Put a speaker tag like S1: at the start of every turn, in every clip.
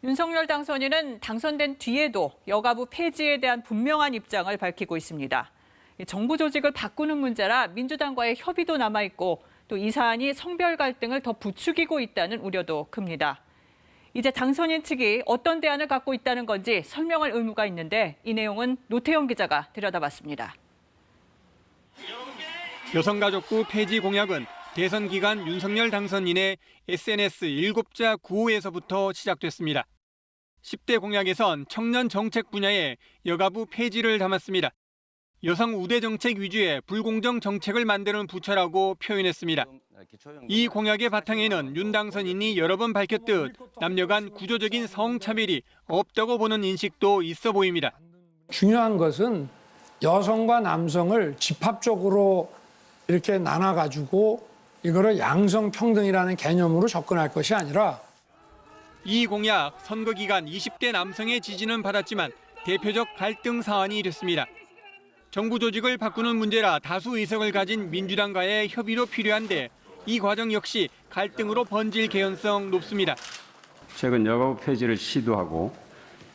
S1: 윤석열 당선인은 당선된 뒤에도 여가부 폐지에 대한 분명한 입장을 밝히고 있습니다. 정부 조직을 바꾸는 문제라 민주당과의 협의도 남아있고 또 이 사안이 성별 갈등을 더 부추기고 있다는 우려도 큽니다. 이제 당선인 측이 어떤 대안을 갖고 있다는 건지 설명할 의무가 있는데 이 내용은 노태영 기자가 들여다봤습니다.
S2: 여성가족부 폐지 공약은 대선 기간 윤석열 당선인의 SNS 7자 구호에서부터 시작됐습니다. 10대 공약에선 청년 정책 분야에 여가부 폐지를 담았습니다. 여성 우대 정책 위주의 불공정 정책을 만드는 부처라고 표현했습니다. 이 공약의 바탕에는 윤 당선인이 여러 번 밝혔듯 남녀 간 구조적인 성차별이 없다고 보는 인식도 있어 보입니다.
S3: 중요한 것은 여성과 남성을 집합적으로 이렇게 나눠가지고 이거를 양성평등이라는 개념으로 접근할 것이 아니라
S2: 이 공약 선거 기간 20대 남성의 지지는 받았지만 대표적 갈등 사안이 됐습니다. 정부 조직을 바꾸는 문제라 다수 의석을 가진 민주당과의 협의도 필요한데 이 과정 역시 갈등으로 번질 개연성 높습니다.
S4: 최근 여가부 폐지를 시도하고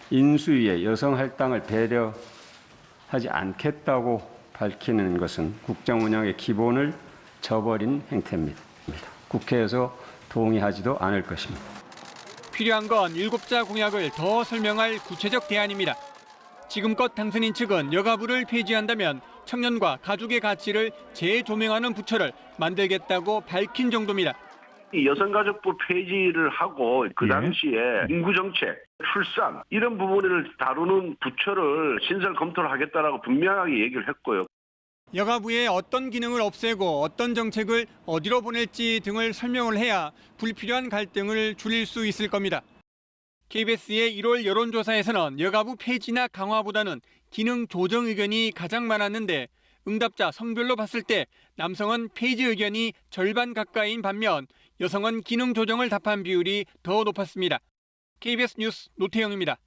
S4: 인수위의 여성 할당을 배려하지 않겠다고 밝히는 것은 국정 운영의 기본을 저버린 행태입니다. 국회에서 동의하지도 않을 것입니다.
S2: 필요한 건 7자 공약을 더 설명할 구체적 대안입니다. 지금껏 당선인 측은 여가부를 폐지한다면 청년과 가족의 가치를 재조명하는 부처를 만들겠다고 밝힌 정도입니다.
S5: 여성가족부 폐지를 하고 그 당시에 인구정책, 출산 이런 부분을 다루는 부처를 신설 검토를 하겠다라고 분명하게 얘기를 했고요.
S2: 여가부의 어떤 기능을 없애고 어떤 정책을 어디로 보낼지 등을 설명을 해야 불필요한 갈등을 줄일 수 있을 겁니다. KBS의 1월 여론조사에서는 여가부 폐지나 강화보다는 기능 조정 의견이 가장 많았는데 응답자 성별로 봤을 때 남성은 폐지 의견이 절반 가까이인 반면 여성은 기능 조정을 답한 비율이 더 높았습니다. KBS 뉴스 노태영입니다.